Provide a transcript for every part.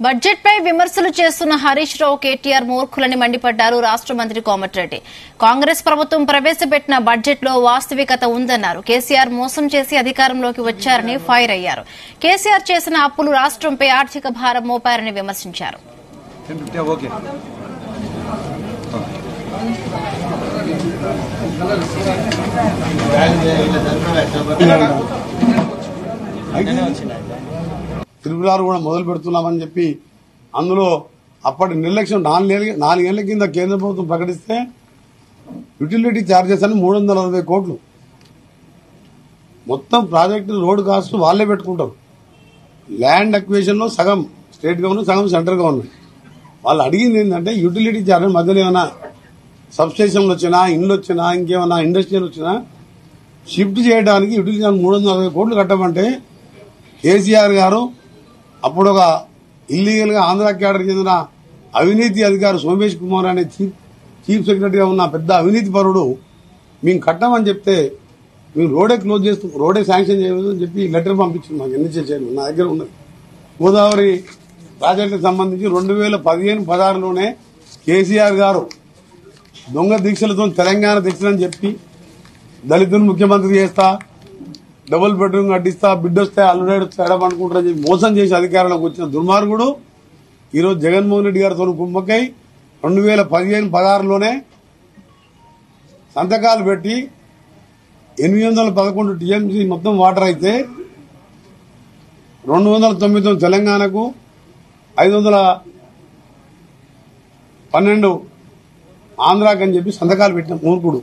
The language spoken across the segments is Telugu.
బడ్జెట్ పై విమర్శలు చేస్తున్న హరీష్ రావు కేటీఆర్ మూర్ఖులని మండిపడ్డారు రాష్ట్ర మంత్రి కోమటిరెడ్డి. కాంగ్రెస్ ప్రభుత్వం ప్రవేశపెట్టిన బడ్జెట్ లో వాస్తవికత ఉందన్నారు. కేసీఆర్ మోసం చేసి అధికారంలోకి వచ్చారని ఫైర్ అయ్యారు. కేసీఆర్ చేసిన అప్పులు రాష్ట్రంపై ఆర్థిక భారం మోపారని విమర్శించారు. త్రిపురాలు కూడా మొదలు పెడుతున్నామని చెప్పి అందులో అప్పటి నిర్లక్ష్యం 4 ఏళ్ల కింద కేంద్ర ప్రభుత్వం ప్రకటిస్తే యుటిలిటీ ఛార్జెస్ అని 360 కోట్లు మొత్తం ప్రాజెక్టు రోడ్డు కాస్ట్ వాళ్లే పెట్టుకుంటారు. ల్యాండ్ అక్విజిషన్ లో సగం స్టేట్ గవర్నమెంట్, సగం సెంట్రల్ గవర్నమెంట్. వాళ్ళు అడిగింది ఏంటంటే యుటిలిటీ ఛార్జెస్ మధ్యలో ఏమైనా సబ్స్టేషన్లు వచ్చినా, ఇండ్లు వచ్చినా, ఇంకేమైనా ఇండస్ట్రియల్ వచ్చినా షిఫ్ట్ చేయడానికి యుటిలిటీ 360 కోట్లు కట్టమంటే కేసీఆర్ గారు అప్పుడు ఒక ఇల్లీగల్ గా ఆంధ్ర క్యాడర్ చెందిన అవినీతి అధికారి సోమేష్ కుమార్ అనే చీఫ్ సెక్రటరీగా ఉన్న పెద్ద అవినీతి పరుడు మేము కట్టమని చెప్తే మేము రోడే శాంక్షన్ చేయలేదు అని చెప్పి లెటర్ పంపించింది మాకు. ఎన్ని చేయాలి నా దగ్గర ఉన్నది. గోదావరి ప్రాజెక్టుకు సంబంధించి 2015-16లోనే కేసీఆర్ గారు దొంగ దీక్షలతో తెలంగాణ దీక్షలని చెప్పి దళితులను ముఖ్యమంత్రి చేస్తా, డబుల్ బెడ్రూమ్ కట్టిస్తా, బిడ్డొస్తే అల్లుడేడు ఎడమనుకుంటారని చెప్పి మోసం చేసి అధికారంలోకి వచ్చిన దుర్మార్గుడు ఈరోజు జగన్మోహన్ రెడ్డి గారితో కుమ్మక్కై 2015-16లోనే సంతకాలు పెట్టి 811 టీఎంసీ మొత్తం వాటర్ అయితే 299 తెలంగాణకు, 512 ఆంధ్రాకి అని చెప్పి సంతకాలు పెట్టిన మూర్ఖుడు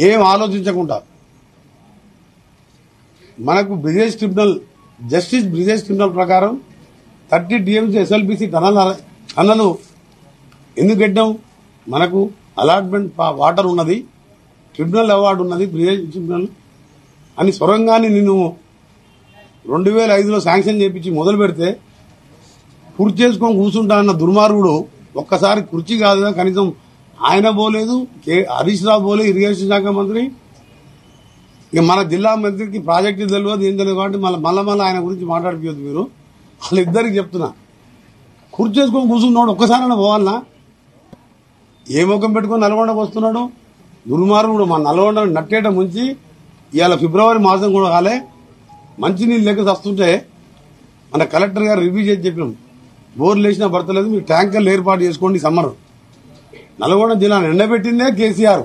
ఏం ఆలోచించకుండా మనకు జస్టిస్ బ్రిజేష్ ట్రిబ్యునల్ ప్రకారం 30 టీఎంసీ ఎస్ఎల్బీసీ టన్నలు ఎందుకు కట్టాం? మనకు అలాట్మెంట్ వాటర్ ఉన్నది, ట్రిబ్యునల్ అవార్డు ఉన్నది, బ్రిజేష్ ట్రిబ్యునల్ అని సొరంగాన్ని నేను 2005లో శాంక్షన్ చేయించి మొదలు పెడితే కుర్చీ చేసుకొని కూర్చుంటా అన్న దుర్మార్గుడు ఒక్కసారి కుర్చీ కాదుగా కనీసం ఆయన పోలేదు, హరీష్ రావు పోలేదు, ఇరిగేషన్ శాఖ మంత్రి. ఇక మన జిల్లా మంత్రికి ప్రాజెక్టు తెలియదు, ఏం తెలియదు కాబట్టి మళ్ళీ ఆయన గురించి మాట్లాడిపోవద్దు. మీరు వాళ్ళిద్దరికి చెప్తున్నా, కుర్చీ చేసుకొని కూర్చున్నాడు ఒక్కసారైనా పోవాలన్నా? ఏ ముఖం పెట్టుకుని నల్గొండకు వస్తున్నాడు దుర్మార్గుడు. మా నల్గొండ నట్టేట ముంచి ఇవాళ ఫిబ్రవరి మాసం కూడా కాలే, మంచినీళ్ళు లెక్క వస్తుంటే మన కలెక్టర్ గారు రివ్యూ చేసి చెప్పినాం, బోర్లు వేసినా భర్తలేదు, మీరు ట్యాంకర్లు ఏర్పాటు చేసుకోండి. సమ్మర్ నల్గొండ జిల్లాను ఎండబెట్టిందే కేసీఆర్.